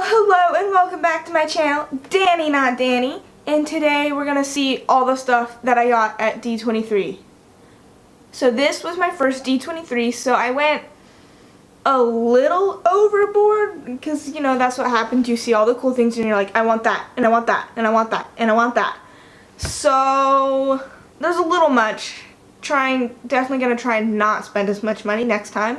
Well, hello and welcome back to my channel, Danny Not Danny, and today we're gonna see all the stuff that I got at D23. So this was my first D23, so I went a little overboard because, you know, that's what happens. You see all the cool things and you're like, I want that, and I want that, and I want that, and I want that. So there's a little much. Definitely gonna try and not spend as much money next time,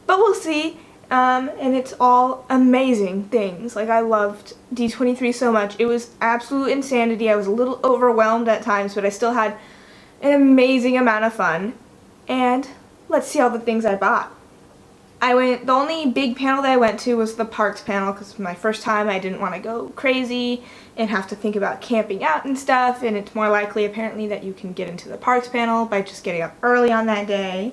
but we'll see. And it's all amazing things. Like, I loved D23 so much. It was absolute insanity. I was a little overwhelmed at times, but I still had an amazing amount of fun. And let's see all the things I bought. The only big panel that I went to was the parks panel, because my first time I didn't want to go crazy and have to think about camping out and stuff, and it's more likely apparently that you can get into the parks panel by just getting up early on that day.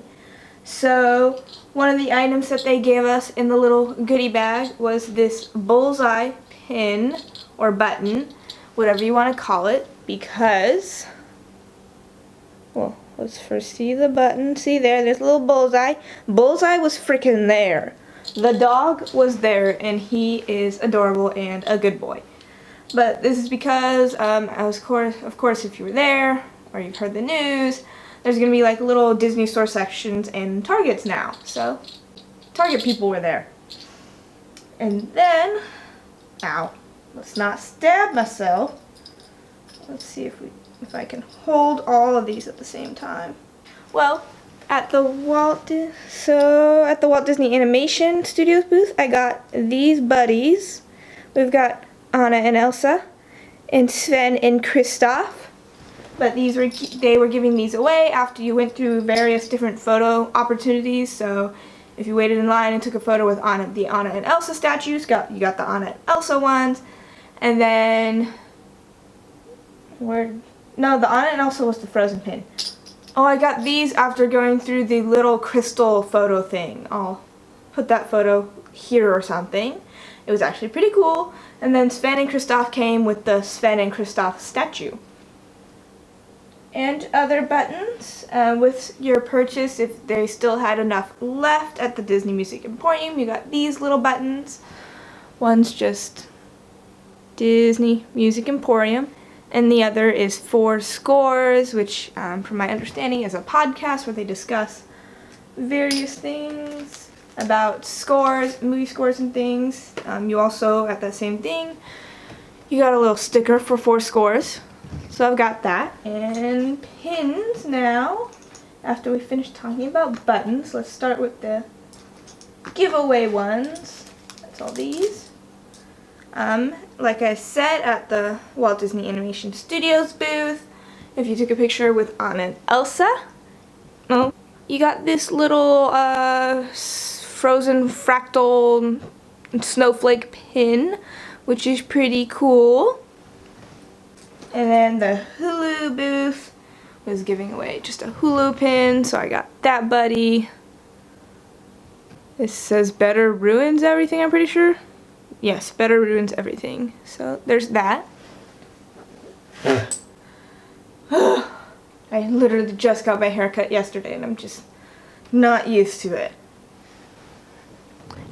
So one of the items that they gave us in the little goodie bag was this bullseye pin or button, whatever you want to call it, because, well, let's first see the button. See there's a little bullseye. Bullseye was freaking there. The dog was there, and he is adorable and a good boy. But this is because, of course, if you were there or you've heard the news, there's going to be like little Disney store sections and Targets now. So, Target people were there. And then, ow, let's not stab myself. Let's see if I can hold all of these at the same time. Well, at the Walt Disney Animation Studios booth, I got these buddies. We've got Anna and Elsa, and Sven and Kristoff. But they were giving these away after you went through various different photo opportunities. So if you waited in line and took a photo with the Anna and Elsa statues, you got the Anna and Elsa ones. And then the Anna and Elsa was the Frozen pin. Oh, I got these after going through the little crystal photo thing. I'll put that photo here or something. It was actually pretty cool. And then Sven and Kristoff came with the Sven and Kristoff statue. And other buttons with your purchase, if they still had enough left at the Disney Music Emporium. You got these little buttons. One's just Disney Music Emporium, and the other is 4 Scores, which from my understanding is a podcast where they discuss various things about scores, movie scores and things. You also, at that same thing, you got a little sticker for 4 Scores. So I've got that. And pins now. After we finish talking about buttons, let's start with the giveaway ones. That's all these. Like I said, at the Walt Disney Animation Studios booth, if you took a picture with Anna and Elsa, you got this little frozen fractal snowflake pin, which is pretty cool. And then the Hulu booth was giving away just a Hulu pin, so I got that buddy. This says better ruins everything, I'm pretty sure. Yes, better ruins everything. So there's that. I literally just got my haircut yesterday and I'm just not used to it.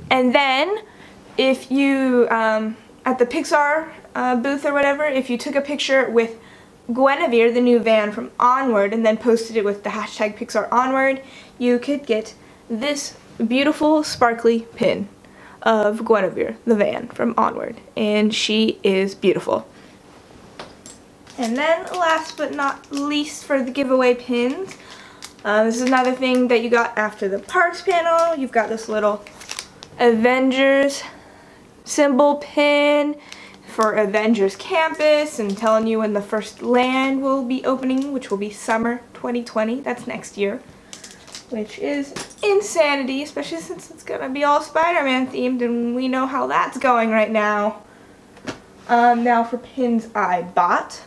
And then if you, at the Pixar booth or whatever, if you took a picture with Guinevere, the new van from Onward, and then posted it with the hashtag Pixar Onward, you could get this beautiful sparkly pin of Guinevere, the van from Onward, and she is beautiful. And then last but not least for the giveaway pins, this is another thing that you got after the parks panel. You've got this little Avengers symbol pin for Avengers Campus and telling you when the first land will be opening, which will be summer 2020. That's next year, which is insanity, especially since it's gonna be all Spider-Man themed, and we know how that's going right now. Now for pins I bought.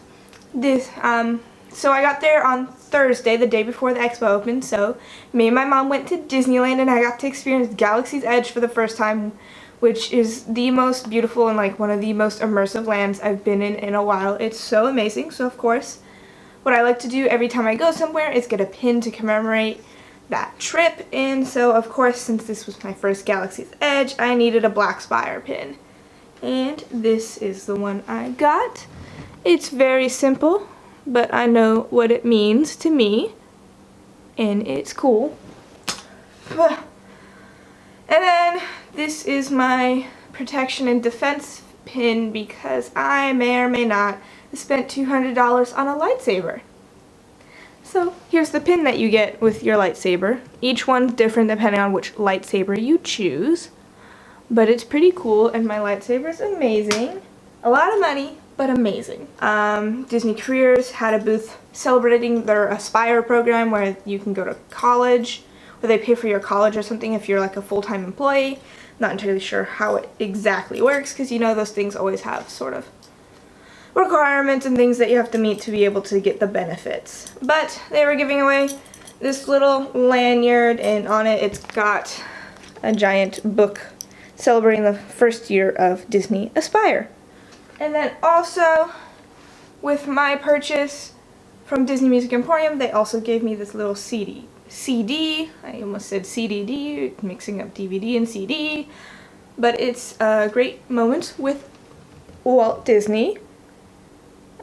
So I got there on Thursday, the day before the expo opened, so me and my mom went to Disneyland and I got to experience Galaxy's Edge for the first time, which is the most beautiful and like one of the most immersive lands I've been in a while. It's so amazing. So of course, what I like to do every time I go somewhere is get a pin to commemorate that trip. And so of course, since this was my first Galaxy's Edge, I needed a Black Spire pin. And this is the one I got. It's very simple, but I know what it means to me, and it's cool. And then this is my protection and defense pin because I may or may not have spent $200 on a lightsaber. So here's the pin that you get with your lightsaber. Each one's different depending on which lightsaber you choose. But it's pretty cool, and my lightsaber is amazing. A lot of money, but amazing. Disney Careers had a booth celebrating their Aspire program where you can go to college, or they pay for your college or something if you're like a full-time employee. Not entirely sure how it exactly works, because you know those things always have sort of requirements and things that you have to meet to be able to get the benefits. But they were giving away this little lanyard, and on it it's got a giant book celebrating the first year of Disney Aspire. And then also, with my purchase from Disney Music Emporium, they also gave me this little CD. I almost said CDD, mixing up DVD and CD. But it's Great Moments with Walt Disney.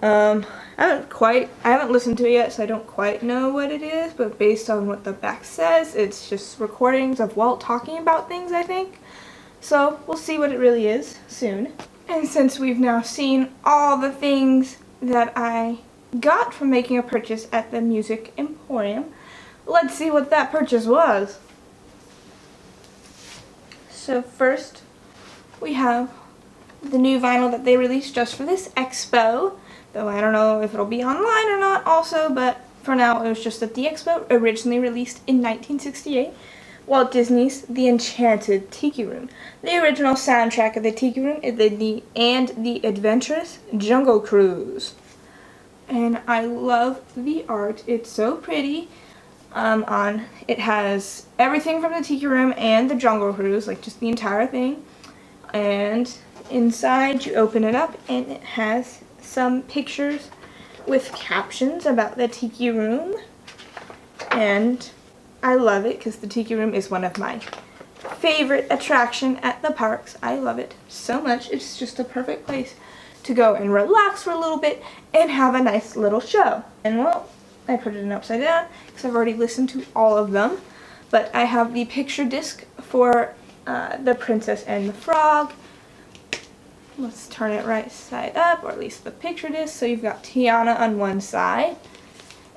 I haven't listened to it yet, so I don't quite know what it is, but based on what the back says, it's just recordings of Walt talking about things, I think. So we'll see what it really is soon. And since we've now seen all the things that I got from making a purchase at the Music Emporium, let's see what that purchase was. So first, we have the new vinyl that they released just for this expo. Though I don't know if it'll be online or not also, but for now it was just at the expo, originally released in 1968. Walt Disney's The Enchanted Tiki Room. The original soundtrack of the Tiki Room is the Adventurous Jungle Cruise. And I love the art. It's so pretty. It has everything from the Tiki Room and the Jungle Cruise, like just the entire thing. And inside you open it up and it has some pictures with captions about the Tiki Room. And I love it because the Tiki Room is one of my favorite attraction at the parks. I love it so much. It's just a perfect place to go and relax for a little bit and have a nice little show. And well, I put it in upside down because I've already listened to all of them. But I have the picture disc for The Princess and the Frog. Let's turn it right side up, or at least the picture disc. So you've got Tiana on one side,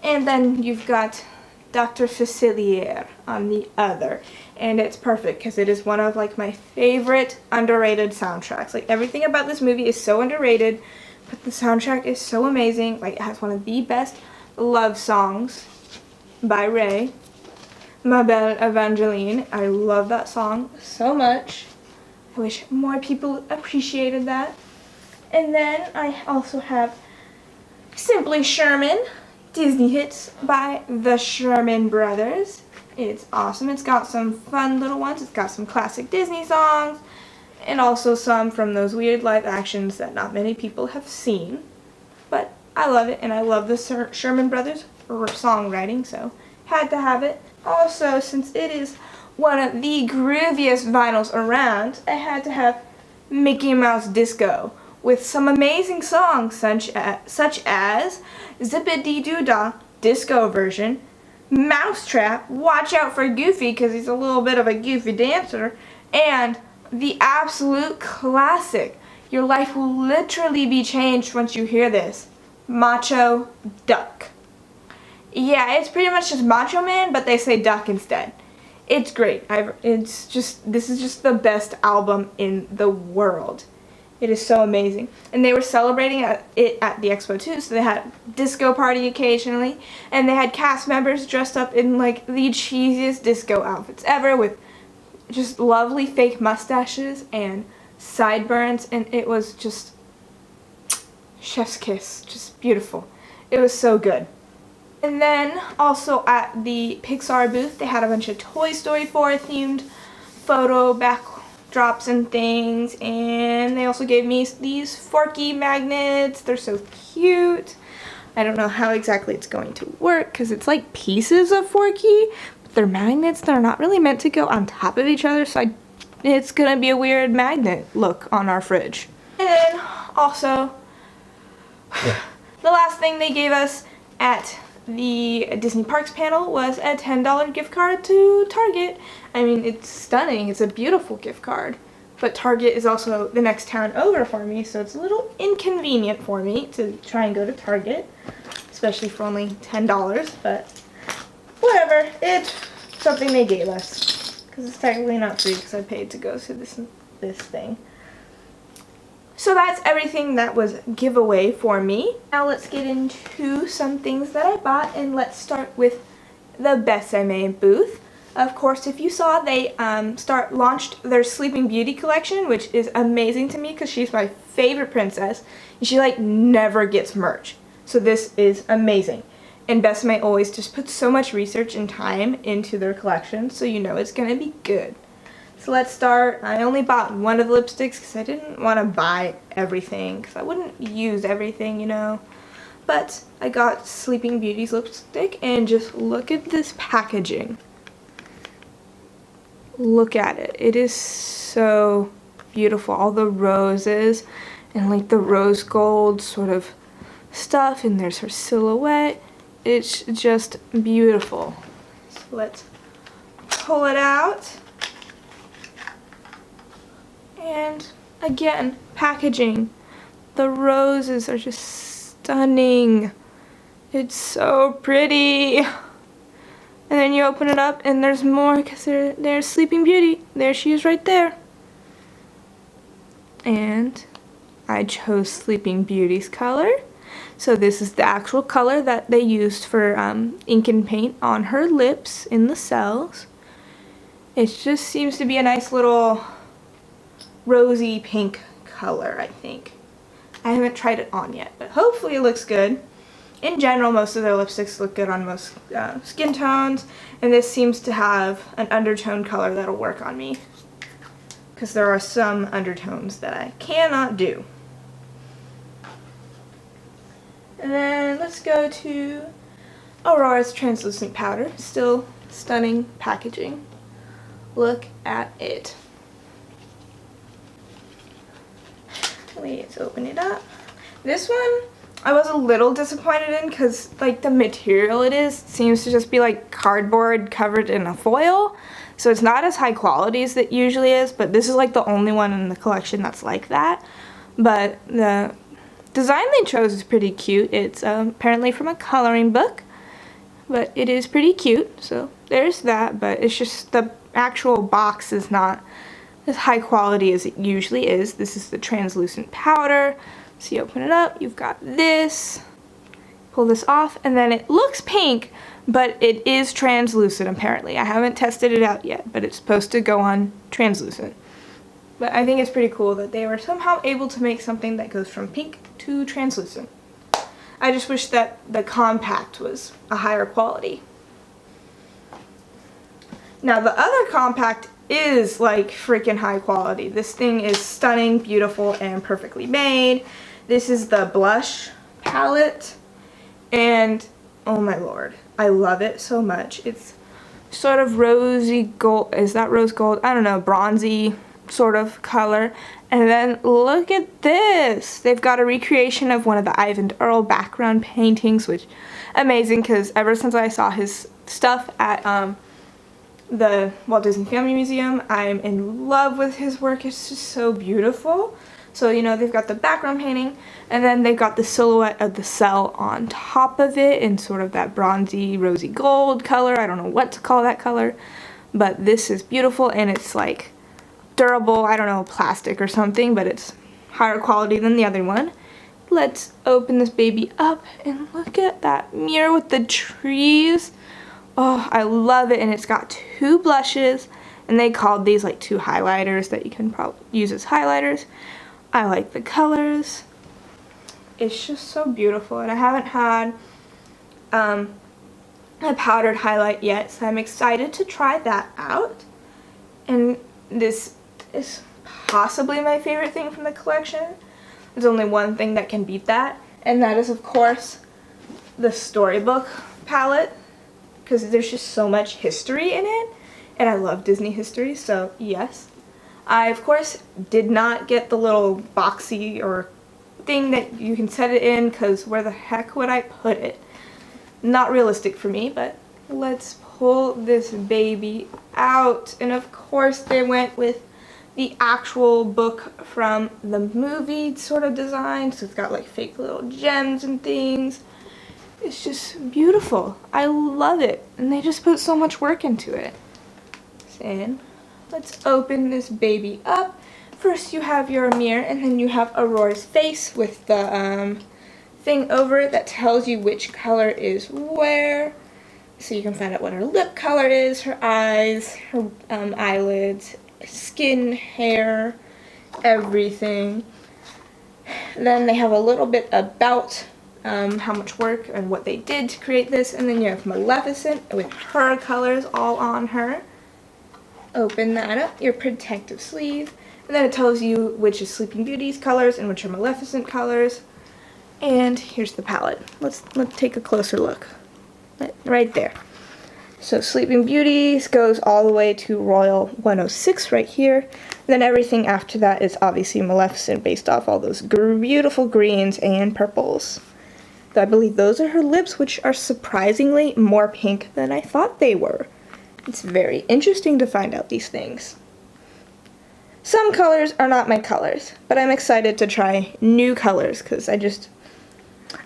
and then you've got Dr. Facilier on the other. And it's perfect because it is one of like my favorite underrated soundtracks. Like everything about this movie is so underrated, but the soundtrack is so amazing. Like it has one of the best love songs by Ray, Ma Belle Evangeline. I love that song so much. I wish more people appreciated that. And then I also have Simply Sherman, Disney hits by the Sherman Brothers. It's awesome. It's got some fun little ones. It's got some classic Disney songs and also some from those weird live actions that not many people have seen. But I love it, and I love the Sherman Brothers songwriting, so had to have it. Also, since it is one of the grooviest vinyls around, I had to have Mickey Mouse Disco with some amazing songs such as Zip-a-Dee-Doo-Dah Disco version, Mousetrap, Watch Out for Goofy because he's a little bit of a goofy dancer, and the absolute classic, your life will literally be changed once you hear this, Macho Duck. Yeah, it's pretty much just Macho Man, but they say Duck instead. It's great. This is just the best album in the world. It is so amazing. And they were celebrating it at the expo too, so they had disco party occasionally, and they had cast members dressed up in like the cheesiest disco outfits ever with just lovely fake mustaches and sideburns, and it was just chef's kiss, just beautiful. It was so good. And then also at the Pixar booth, they had a bunch of Toy Story 4 themed photo backdrops and things, and they also gave me these Forky magnets. They're so cute. I don't know how exactly it's going to work because it's like pieces of Forky, but they're magnets that are not really meant to go on top of each other, so I it's gonna be a weird magnet look on our fridge. And then also, the last thing they gave us at the Disney Parks panel was a $10 gift card to Target. I mean, it's stunning. It's a beautiful gift card. But Target is also the next town over for me, so it's a little inconvenient for me to try and go to Target, especially for only $10, but whatever. It's something they gave us, because it's technically not free because I paid to go to this thing. So that's everything that was giveaway for me. Now let's get into some things that I bought, and let's start with the Besame booth. Of course, if you saw, they launched their Sleeping Beauty collection, which is amazing to me because she's my favorite princess, and she like never gets merch. So this is amazing. And Besame always just puts so much research and time into their collection, so you know it's gonna be good. So let's start. I only bought one of the lipsticks because I didn't want to buy everything because I wouldn't use everything, you know. But I got Sleeping Beauty's lipstick, and just look at this packaging. Look at it. It is so beautiful. All the roses and like the rose gold sort of stuff, and there's her silhouette. It's just beautiful. So let's pull it out. And again, packaging. The roses are just stunning. It's so pretty. And then you open it up and there's more because there's Sleeping Beauty. There she is right there. And I chose Sleeping Beauty's color. So this is the actual color that they used for ink and paint on her lips in the cells. It just seems to be a nice little rosy pink color, I think. I haven't tried it on yet, but hopefully it looks good. In general, most of their lipsticks look good on most skin tones, and this seems to have an undertone color that'll work on me, because there are some undertones that I cannot do. And then let's go to Aurora's translucent powder. Still stunning packaging. Look at it. Let's open it up. This one I was a little disappointed in because like the material it is seems to just be like cardboard covered in a foil, so it's not as high quality as it usually is, but this is like the only one in the collection that's like that. But the design they chose is pretty cute. It's apparently from a coloring book, but it is pretty cute, so there's that. But it's just the actual box is not as high quality as it usually is. This is the translucent powder. So you open it up, you've got this, pull this off, and then it looks pink, but it is translucent apparently. I haven't tested it out yet, but it's supposed to go on translucent. But I think it's pretty cool that they were somehow able to make something that goes from pink to translucent. I just wish that the compact was a higher quality. Now the other compact is like freaking high quality. This thing is stunning, beautiful, and perfectly made. This is the blush palette, and oh my lord, I love it so much. It's sort of rosy gold. Is that rose gold? I don't know, bronzy sort of color. And then look at this. They've got a recreation of one of the Ivan Earl background paintings, which amazing because ever since I saw his stuff at the Walt Disney Family Museum, I'm in love with his work. It's just so beautiful. So, you know, they've got the background painting, and then they've got the silhouette of the cell on top of it in sort of that bronzy, rosy gold color. I don't know what to call that color, but this is beautiful, and it's like durable, I don't know, plastic or something, but it's higher quality than the other one. Let's open this baby up and look at that mirror with the trees. Oh, I love it, and it's got two blushes, and they called these like two highlighters that you can probably use as highlighters. I like the colors. It's just so beautiful, and I haven't had a powdered highlight yet, so I'm excited to try that out. And this is possibly my favorite thing from the collection. There's only one thing that can beat that, and that is, of course, the storybook palette, because there's just so much history in it, and I love Disney history, so yes. I, of course, did not get the little boxy or thing that you can set it in, because where the heck would I put it? Not realistic for me, but let's pull this baby out. And of course they went with the actual book from the movie sort of design, so it's got like fake little gems and things. It's just beautiful. I love it, and they just put so much work into it. And let's open this baby up. First you have your mirror, and then you have Aurora's face with the thing over it that tells you which color is where. So you can find out what her lip color is, her eyes, her eyelids, skin, hair, everything. Then they have a little bit about how much work and what they did to create this. And then you have Maleficent with her colors all on her. Open that up, your protective sleeve. And then it tells you which is Sleeping Beauty's colors and which are Maleficent colors. And here's the palette. Let's take a closer look. Right there. So Sleeping Beauty's goes all the way to Royal 106 right here. Then everything after that is obviously Maleficent, based off all those beautiful greens and purples. So I believe those are her lips, which are surprisingly more pink than I thought they were. It's very interesting to find out these things. Some colors are not my colors, but I'm excited to try new colors, because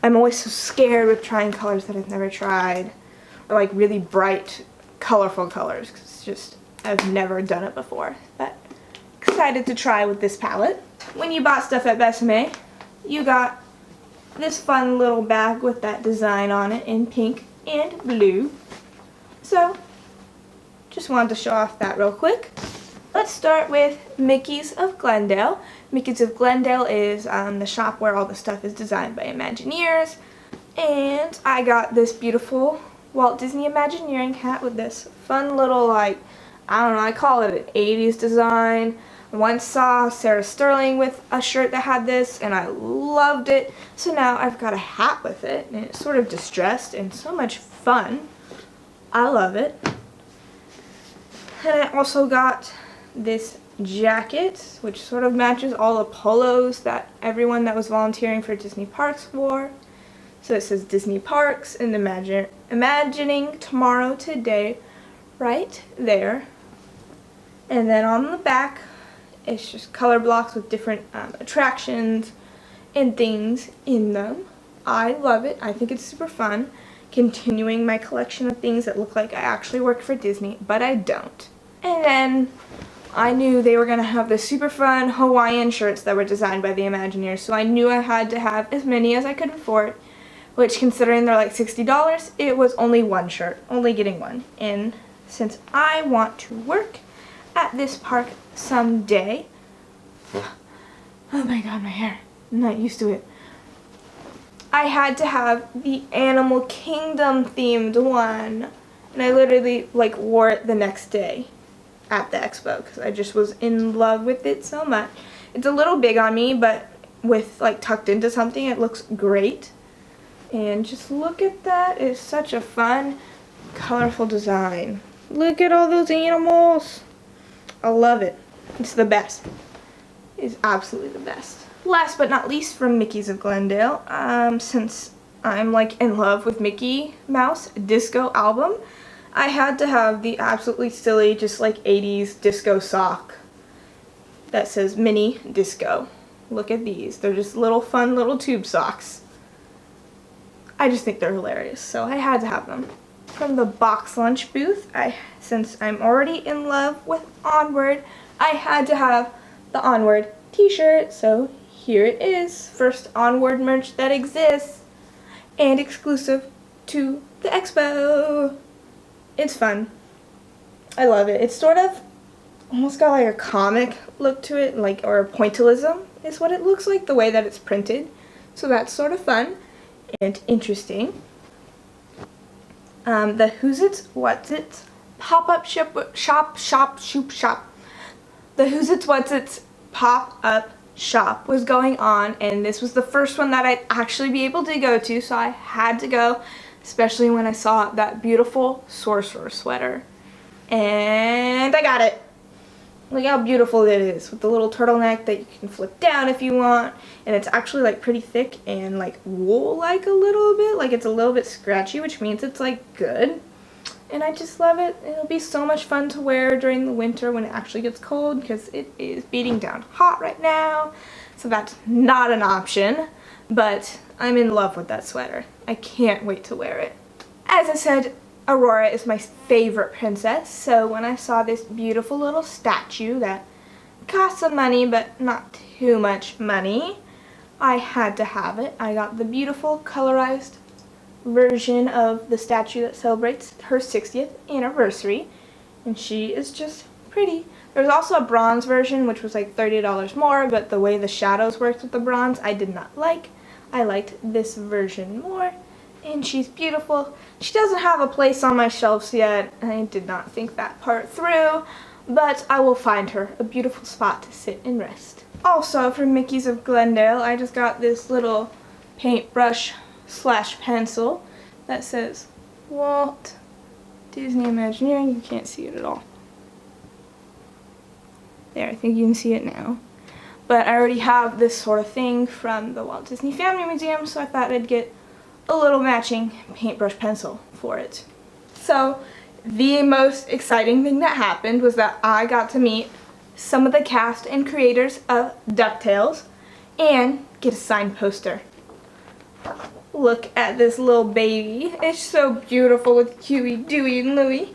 I'm always so scared with trying colors that I've never tried, or like really bright, colorful colors, because I've never done it before. But excited to try with this palette. When you bought stuff at Besame, you got this fun little bag with that design on it in pink and blue. So, just wanted to show off that real quick. Let's start with Mickey's of Glendale. Mickey's of Glendale is the shop where all the stuff is designed by Imagineers. And I got this beautiful Walt Disney Imagineering hat with this fun little, like, I don't know, I call it an 80s design. I once saw Sarah Sterling with a shirt that had this, and I loved it. So now I've got a hat with it, and it's sort of distressed and so much fun. I love it. And I also got this jacket, which sort of matches all the polos that everyone that was volunteering for Disney Parks wore. So it says Disney Parks and Imagining Tomorrow Today right there. And then on the back, it's just color blocks with different attractions and things in them. I love it. I think it's super fun. Continuing my collection of things that look like I actually work for Disney, but I don't. And then I knew they were going to have the super fun Hawaiian shirts that were designed by the Imagineers, so I knew I had to have as many as I could afford, which, considering they're like $60, it was only one shirt, only getting one. And since I want to work at this park someday, oh my god, my hair, I'm not used to it, I had to have the Animal Kingdom themed one, and I literally like wore it the next day at the expo because I just was in love with it so much. It's a little big on me, but with like tucked into something, it looks great. And just look at that. It's such a fun, colorful design. Look at all those animals. I love it. It's the best. It's absolutely the best. Last but not least, from Mickey's of Glendale, since I'm like in love with Mickey Mouse disco album, I had to have the absolutely silly, just like 80s disco sock that says Mini Disco. Look at these. They're just little fun little tube socks. I just think they're hilarious, so I had to have them. From the box lunch booth, since I'm already in love with Onward, I had to have the Onward t-shirt, so here it is. First Onward merch that exists, and exclusive to the expo. It's fun. I love it. It's sort of almost got like a comic look to it, like, or a pointillism is what it looks like, the way that it's printed. So that's sort of fun and interesting. The Who's It's What's It's pop-up shop. The Who's It's What's It's pop-up shop was going on, and this was the first one that I'd actually be able to go to, so I had to go, especially when I saw that beautiful sorcerer sweater. And I got it. Look how beautiful it is with the little turtleneck that you can flip down if you want. And it's actually like pretty thick and like wool-like a little bit. Like it's a little bit scratchy, which means it's like good. And I just love it. It'll be so much fun to wear during the winter when it actually gets cold, because it is beating down hot right now. So that's not an option. But I'm in love with that sweater. I can't wait to wear it. As I said, Aurora is my favorite princess, so when I saw this beautiful little statue that cost some money but not too much money, I had to have it. I got the beautiful colorized version of the statue that celebrates her 60th anniversary, and she is just pretty. There's also a bronze version which was like $30 more, but the way the shadows worked with the bronze I did not like. I liked this version more. And she's beautiful. She doesn't have a place on my shelves yet. I did not think that part through, but I will find her a beautiful spot to sit and rest. Also, from Mickey's of Glendale, I just got this little paintbrush / pencil that says Walt Disney Imagineering. You can't see it at all. There, I think you can see it now. But I already have this sort of thing from the Walt Disney Family Museum, so I thought I'd get a little matching paintbrush pencil for it. So the most exciting thing that happened was that I got to meet some of the cast and creators of DuckTales and get a signed poster. Look at this little baby. It's so beautiful with Huey, Dewey, and Louie.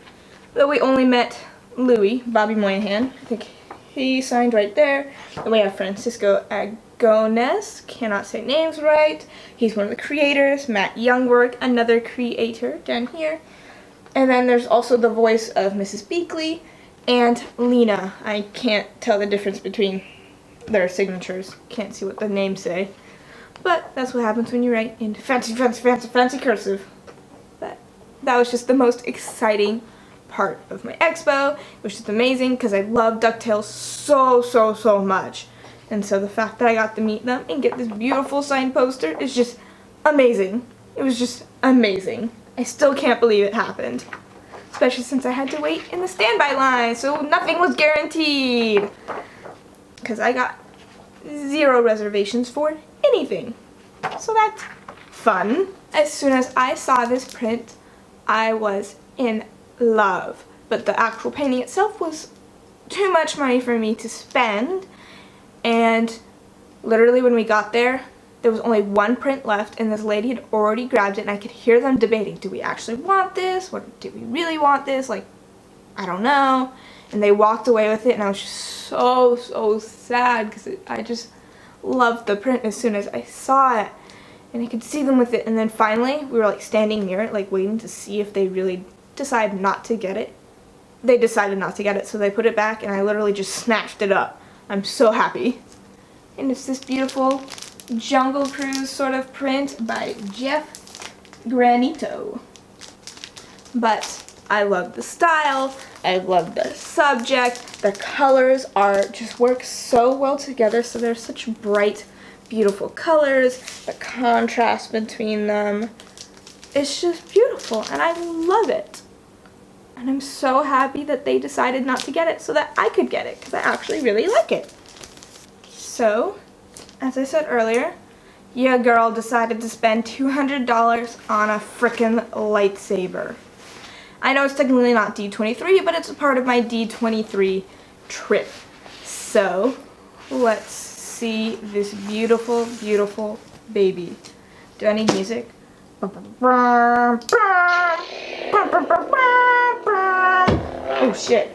Though we only met Louie, Bobby Moynihan. I think he signed right there. And we have Francisco Agones, cannot say names right. He's one of the creators. Matt Youngberg, another creator down here. And then there's also the voice of Mrs. Beakley and Lena. I can't tell the difference between their signatures. Can't see what the names say. But that's what happens when you write in fancy cursive. But that was just the most exciting part of my expo, which is amazing because I love DuckTales so much. And so the fact that I got to meet them and get this beautiful signed poster is just amazing. It was just amazing. I still can't believe it happened. Especially since I had to wait in the standby line, so nothing was guaranteed. Because I got 0 reservations for anything. So that's fun. As soon as I saw this print, I was in love. But the actual painting itself was too much money for me to spend. And literally when we got there was only one print left, and this lady had already grabbed it, and I could hear them debating, do we actually want this? What, do we really want this? Like, I don't know. And they walked away with it, and I was just so sad because I just loved the print as soon as I saw it. And I could see them with it, and then finally we were like standing near it, like waiting to see if they really decide not to get it. They decided not to get it, so they put it back, and I literally just snatched it up. I'm so happy. And it's this beautiful Jungle Cruise sort of print by Jeff Granito. But I love the style, I love the subject, the colors just work so well together, so they're such bright, beautiful colors, the contrast between them. It's just beautiful, and I love it. And I'm so happy that they decided not to get it so that I could get it, because I actually really like it. So, as I said earlier, your girl decided to spend $200 on a frickin' lightsaber. I know it's technically not D23, but it's a part of my D23 trip. So, let's see this beautiful, beautiful baby. Do I need music? Oh shit.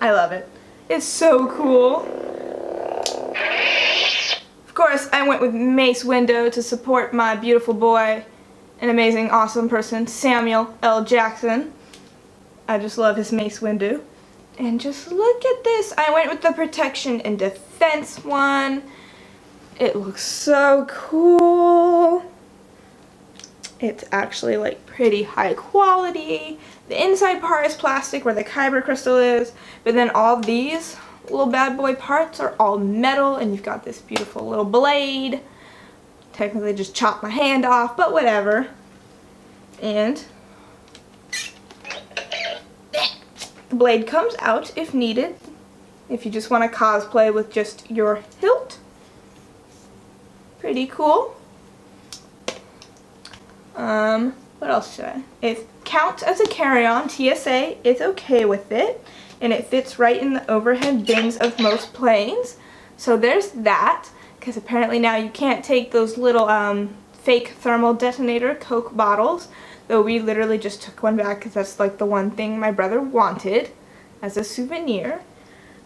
I love it. It's so cool. Of course, I went with Mace Windu to support my beautiful boy, an amazing, awesome person, Samuel L. Jackson. I just love his Mace Windu. And just look at this. I went with the protection and defense one. It looks so cool. It's actually like pretty high quality. The inside part is plastic where the kyber crystal is, but then all these little bad boy parts are all metal, and you've got this beautiful little blade. Technically just chopped my hand off, but whatever. And the blade comes out if needed, if you just want to cosplay with just your hilt. Pretty cool. What else should I? It counts as a carry-on. TSA is okay with it, and it fits right in the overhead bins of most planes. So there's that, because apparently now you can't take those little fake thermal detonator Coke bottles, though we literally just took one back because that's like the one thing my brother wanted as a souvenir.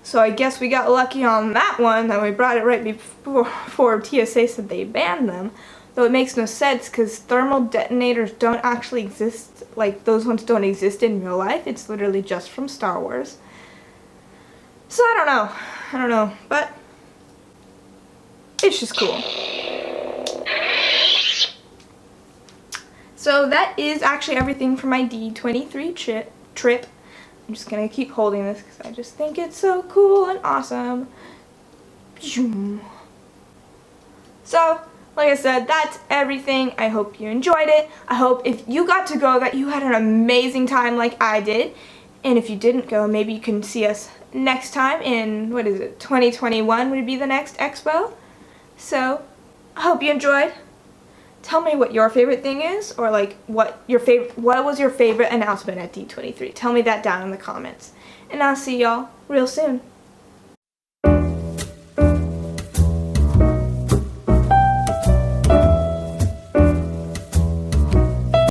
So I guess we got lucky on that one, and we brought it right before TSA said they banned them. Though it makes no sense because thermal detonators don't actually exist, like those ones don't exist in real life. It's literally just from Star Wars. So I don't know, but it's just cool. So that is actually everything for my D23 trip. I'm just going to keep holding this because I just think it's so cool and awesome. So, like I said, that's everything. I hope you enjoyed it. I hope if you got to go that you had an amazing time like I did. And if you didn't go, maybe you can see us next time in, 2021 would be the next expo. So, I hope you enjoyed. Tell me what your favorite thing is, or like what was your favorite announcement at D23. Tell me that down in the comments. And I'll see y'all real soon.